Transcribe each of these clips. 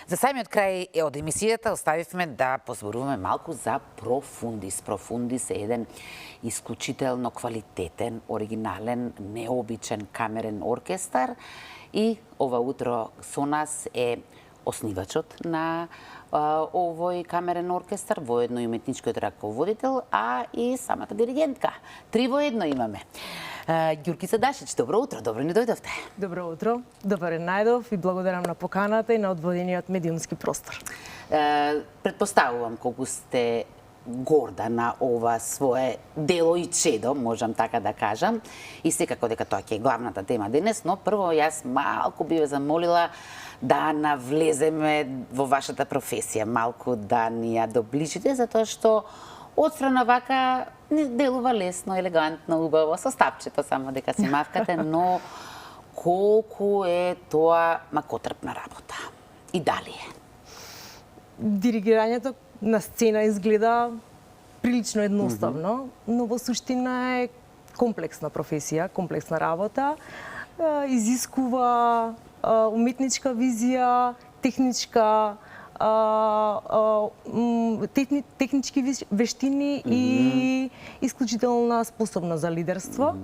За самиот крај од емисијата оставивме да позборуваме малку за Профундис. Профундис е еден исклучително квалитетен, оригинален, необичен камерен оркестар и ова утро со нас е оснивачот на овој камерен оркестар, воедно и уметничкиот раководител, а и самата диригентка. 3 во 1 имаме. Ѓуркица Дашич, добро утро, добро ни дојдовте. Добро утро, добар најдов и благодарам на поканата и на одвоениот медиумски простор. Предпоставувам колку сте горда на ова свое дело и чедо, можам така да кажам, и секако дека тоа ќе е главната тема денес, но прво јас малку би ве замолила да навлеземе во вашата професија, малку да ни ја доближите, затоа што од страна вака делува лесно, елегантно, убаво, со стапчето само дека си мавкате, но колку е тоа макотрпна работа? И дали е? Диригирањето на сцена изгледа прилично едноставно, но во суштина е комплексна професија, комплексна работа, изискува уметничка визија, технички вештини и исклучителна способност за лидерство.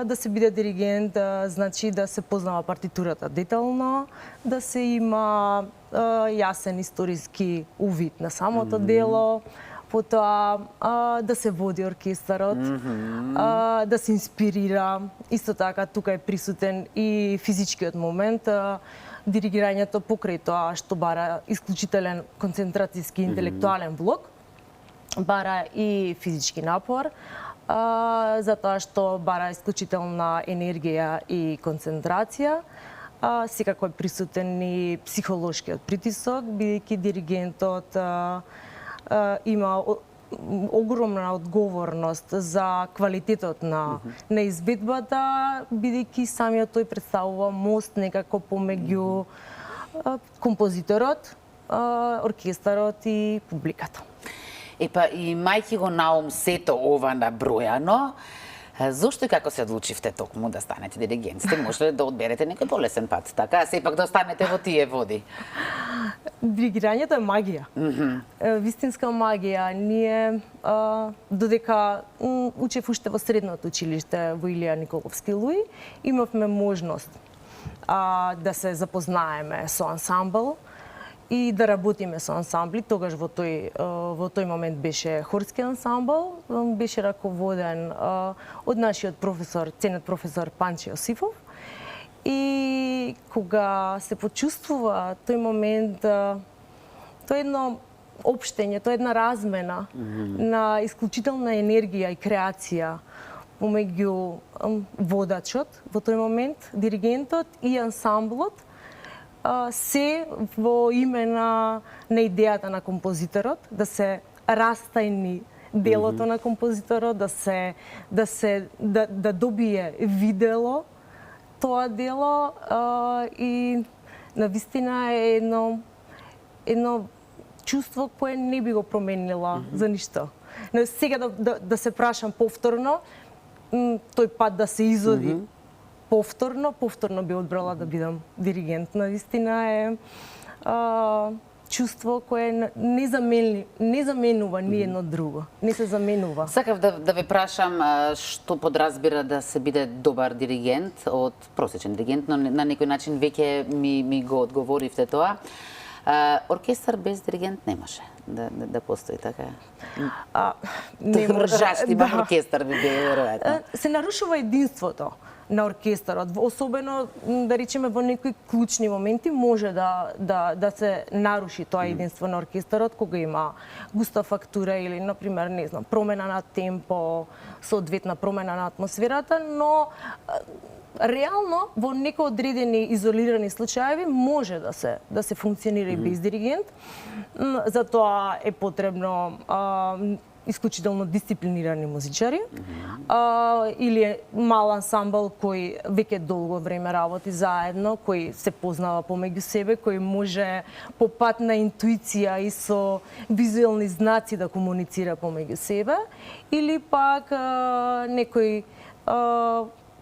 Да се биде диригент, значи да се познава партитурата детално, да се има јасен историски увид на самото дело, потоа да се води оркестарот, да се инспирира. Исто така, тука е присутен и физичкиот момент, диригирањето покрај тоа што бара исклучителен концентрацијски интелектуален блок, бара и физички напор, затоа што бара исклучителна енергија и концентрација. Секако е присутен и психолошкиот притисок, бидејќи диригентот има огромна одговорност за квалитетот на изведбата, бидејќи самиот тој представува мост некако помеѓу композиторот, оркестарот и публиката. Епа, имајќи го на ум сето ова набројано, зошто и како се одлучивте токму да станете диригент? Сте можеле да одберете некој полесен пат, така? А сепак да останете во тие води? Диригирањето е магија. Вистинска магија. Ние, додека учев уште во средното училиште во Илија Николовски Луи, имавме можност да се запознаеме со ансамбл и да работиме со ансамбли. Тогаш во тој момент беше хорски ансамбл, беше раководен од нашиот професор, ценет професор Панче Јосифов. И кога се почувствува тој момент, тоа е едно општење, тоа е една размена на исклучителна енергија и креација помеѓу водачот во тој момент, диригентот и ансамблот, се во име на идејата на композиторот, да се растајни делото на композиторот, да добие видело тоа дело и навистина е едно чувство кое не би го променила за ништо. Сега да се прашам повторно, тој пат да се изоди повторно би одбрала да бидам диригент. Навистина е чувство кое не заменува ни едно друго. Не се заменува. Сакав да ве прашам што подразбира да се биде добар диригент од просечен диригент, но на некој начин веќе ми го одговоривте тоа. Оркестар без диригент не може да постои, така? Не може. Жаштима оркестар би било веројатно. Се нарушува единството на оркестарот, особено да речеме во некои клучни моменти може да се наруши тоа единство на оркестарот кога има густа фактура или например, не знам, промена на темпо, соодветна промена на атмосферата, но реално во некои одредени изолирани случаеви може да се функционира и без диригент. Затоа е потребно исклучително дисциплинирани музичари или мал ансамбл кој веќе долго време работи заедно, кој се познава помеѓу себе, кој може по пат на интуиција и со визуелни знаци да комуницира помеѓу себе, или пак некој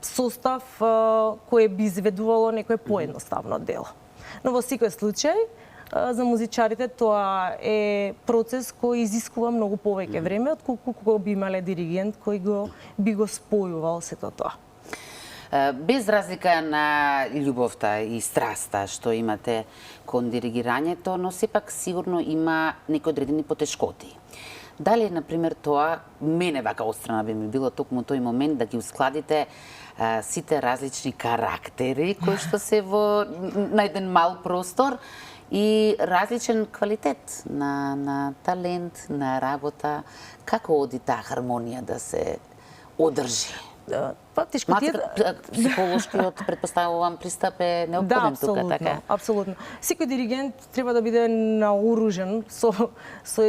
состав кој би изведувало некој поедноставно дело. Но во секој случај за музичарите тоа е процес кој изискува многу повеќе време отколку кога би имале диригент кој би го спојувал сето тоа. Без разлика на љубовта и страста што имате кон диригирањето, но сепак сигурно има некои одредени потешкоти. Дали, например, тоа, мене вака отстрана би ми било токму тој момент да гиускладите сите различни карактери кои што се на еден мал простор и различен квалитет на талент, на работа, како оди таа хармонија да се одржи? Тешкотијата Психолошкиот, предпоставувам, пристап е неопходен тука, така? Апсолутно. Секој диригент треба да биде наоружен со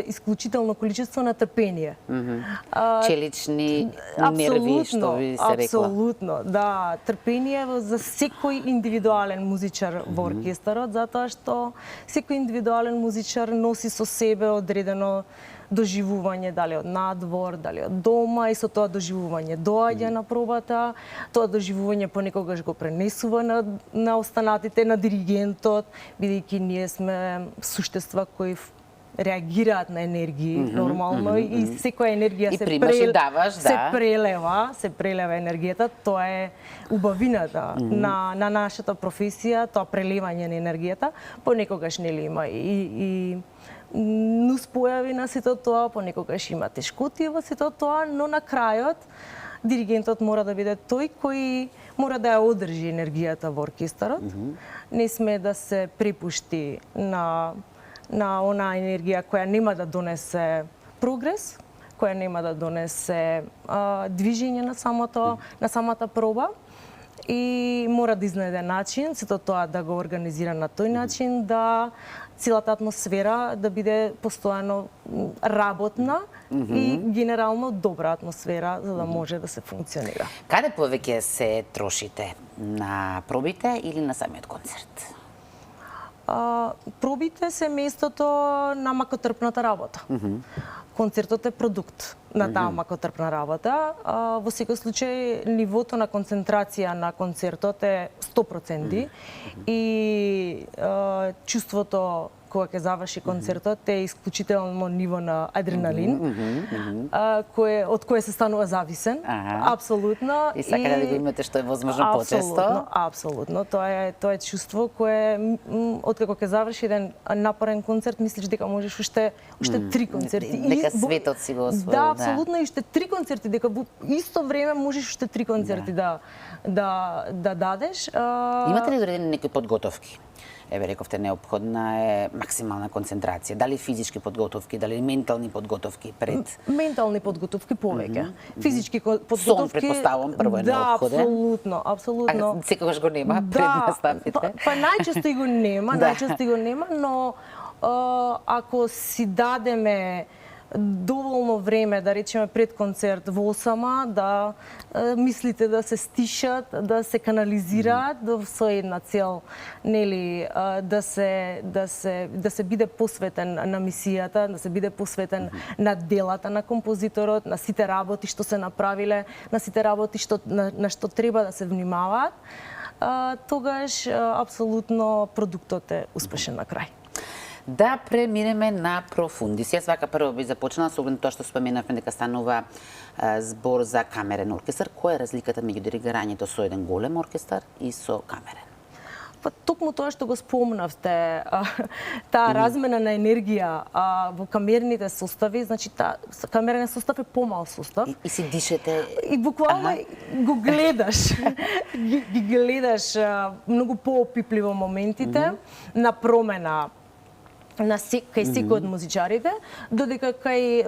исклучително количество на трпение. Челични нерви, што ви се рекла. Апсолутно, да. Трпение за секој индивидуален музичар во оркестарот, затоа што секој индивидуален музичар носи со себе одредено доживување, дали од надвор, дали од дома, и со тоа доживување доаѓа на пробата, тоа доживување понекогаш го пренесува на останатите, на диригентот, бидејќи ние сме суштества кои реагираат на енергии нормално и секоја енергија се прелева енергијата, тоа е убавината на нашата професија, тоа прелевање на енергијата, понекогаш нели има и нуспојави на сето тоа, понекогаш има тешкотии во сето тоа, но на крајот диригентот мора да биде тој кој мора да ја одржи енергијата во оркестарот. Не сме да се препушти на онаа енергија која нема да донесе прогрес, која нема да донесе движење на самата проба, и мора да изнајде начин сето тоа да го организира на тој начин да целата атмосфера да биде постојано работна и генерално добра атмосфера за да може да се функционира. Каде повеќе се трошите? На пробите или на самиот концерт? Пробите се местото на макотрпната работа. Концертот е продукт на таа макотрпна работа. Во секој случај, нивото на концентрација на концертот е 100% и чувството кога ќе заврши концертот е исклучително ниво на адреналин, од кое се станува зависен. Апсолутно. И сака да го имате што е возможно почесто. Апсолутно. Тоа е чувство кое откако ќе заврши еден напорен концерт, мислиш дека можеш уште 3 концерти. Дека светот си го освоил. Да, апсолутно, и уште 3 концерти, дека во исто време можеш уште 3 концерти да дадеш. Имате ли одредени некои подготовки? Еве, рековте, неопходна е максимална концентрација. Дали физички подготовки, дали ментални подготовки пред? Ментални подготовки повеќе. Физички подготовки... Сон, предпоставам, прво е неопходен. Да, апсолутно. А секогаш го нема пред наставите? Па најчесто и го нема, но ако си дадеме доволно време, да речеме пред концерт во осама, да мислите да се стишат, да се канализираат со една цел, нели, да се биде посветен на мисијата, да се биде посветен на делата на композиторот, на сите работи што се направиле, на сите работи на што треба да се внимаваат, тогаш апсолутно продуктот е успешен на крај. Да преминеме на профундис. Јас вака прво би започнала со тоа што споменавме дека станува збор за камерен оркестар. Која е разликата меѓу диригирањето со еден голем оркестар и со камерен? Па токму тоа што го спомнавте, таа размена на енергија во камерните состави, значи камерен состав е помал состав. И си дишете. И буквално го гледаш. Ги гледаш многу поопипливо моментите на промена кај секој од музичарите, додека кај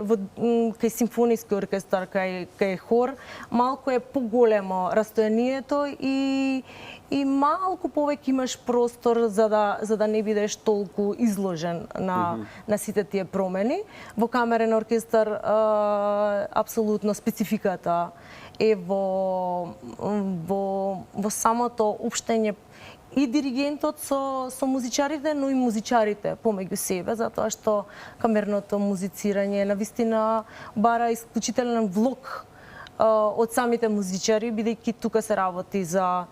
симфониски оркестар, кај хор, малку е поголемо растојанието и малку повеќе имаш простор за да не бидеш толку изложен на сите тие промени. Во камерен оркестар апсолутно спецификата е во самото општење и диригентот со музичарите, но и музичарите помеѓу себе, затоа што камерното музицирање навистина бара исклучителен влог од самите музичари, бидејќи тука се работи за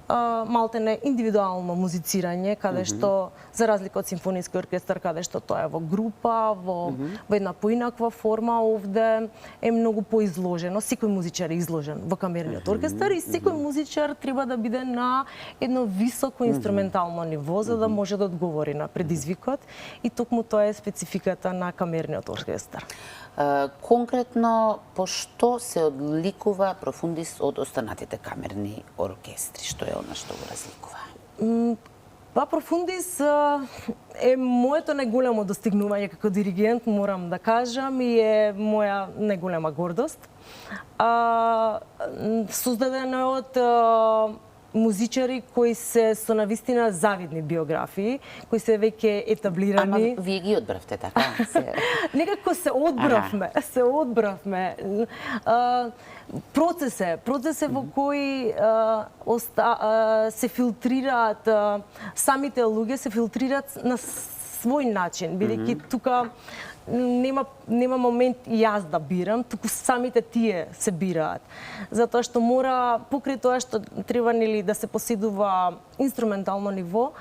малтене индивидуално музицирање, каде што за разлика од симфониски оркестар, каде што тоа е во група, во една поинаква форма, овде е многу поизложено. Секој музичар е изложен во камерниот оркестар и секој музичар треба да биде на едно високо инструментално ниво за да може да одговори на предизвикот и токму тоа е спецификата на камерниот оркестар. Конкретно, по што се одликува Профундис од останатите камерни оркестри? Што е она што го разликува? Профундис е моето најголемо достигнување како диригент, морам да кажам, и е моја најголема гордост. Создадено е од музичари кои се со навистина завидни биографии, кои се веќе етаблирани. Ама вие ги одбравте така? Некако се одбравме. Процес е во кој се филтрираат самите луѓе, се филтрираат на свој начин, бидејќи тука нема момент јас да бирам, туку самите тие се бираат. Затоа што мора, покрај тоа што треба нели да се поседува инструментално ниво,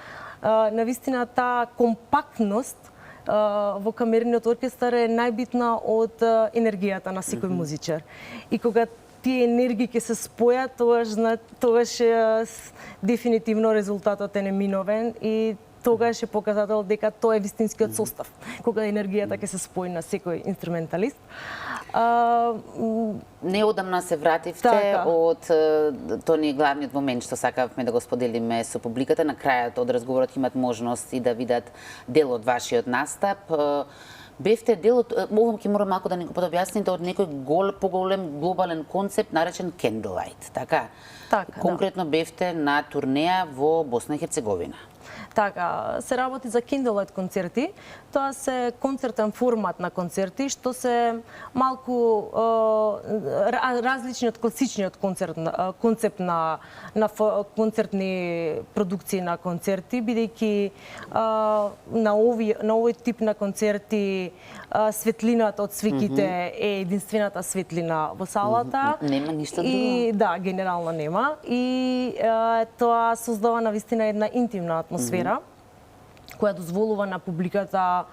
навистина таа компактност во камерниот оркестар е најбитна од енергијата на секој музичар. И кога тие енергии ќе се спојат, тогаш дефинитивно резултатот е неминовен и тогаш е показател дека тоа е вистинскиот состав, кога енергијата ќе се спои на секој инструменталист. Неодамна се вративте од тоа ни главниот момент што сакавме да го споделиме со публиката. На крајот од разговорот имат можност и да видат дел од вашиот настап. Бевте дел од, овом ќе мора малку да ни го подобјасните, од некој поголем глобален концепт наречен Candlelight, така? Конкретно бевте на турнеја во Босна и Херцеговина. Така, се работи за Candlelight концерти. Тоа се концертен формат на концерти, што се малку различни од класичниот концепт на концертни продукции на концерти, бидејќи на овој тип на концерти светлината од свиките е единствената светлина во салата. Нема ништо друго. И да, генерално нема. И тоа создава навистина една интимна атмосфера која дозволува на публиката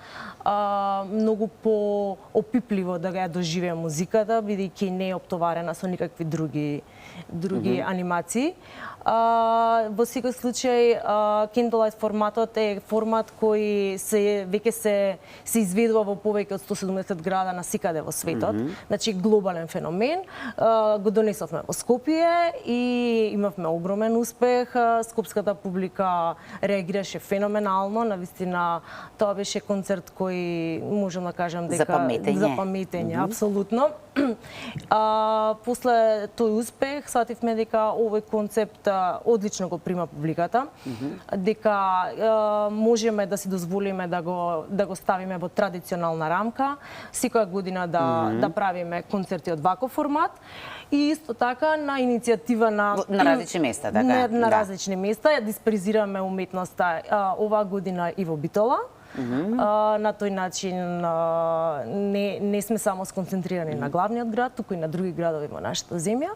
многу по-опипливо да ја доживее музиката, бидејќи не е оптоварена со никакви други анимации. Во секој случај, Candlelight форматот е формат кој веќе се изведува во повеќе од 170 града насекаде во светот. Значи, глобален феномен. Го донесовме во Скопје и имавме огромен успех. Скопската публика реагираше феноменално. Навистина, тоа беше концерт кој можам да кажам дека за паметење, апсолутно. После тој успех сативме дека овој концепт одлично го прима публиката, дека можеме да си дозволиме да го ставиме во традиционална рамка, секоја година да правиме концерти од ваков формат и исто така на иницијатива на различни места, така? На различни места, ја диспрезираме уметноста оваа година и во Битола. На тој начин не сме само сконцентрирани на главниот град, туку и на други градови во нашата земја.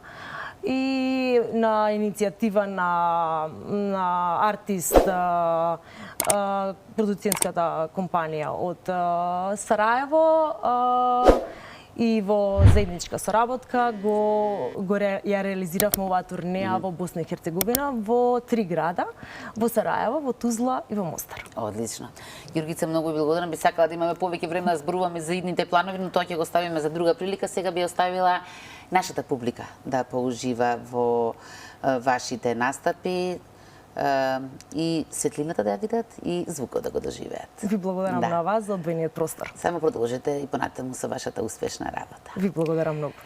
И на иницијатива на артист продуцентската компанија од Сараево и во заедничка соработка ја реализиравме оваа турнеја во Босна и Херцеговина во 3 града, во Сараево, во Тузла и во Мостар. Одлично. Јургица, многу ви благодарам. Би сакала да имаме повеќе време да зборуваме за идните планови, но тоа ќе го оставиме за друга прилика. Сега би оставила нашата публика да поужива во вашите настапи и светлината да ја видат и звукот да го доживеат. Ви благодарам на вас за одвоениот простор. Само продолжете и понатаму со вашата успешна работа. Ви благодарам многу.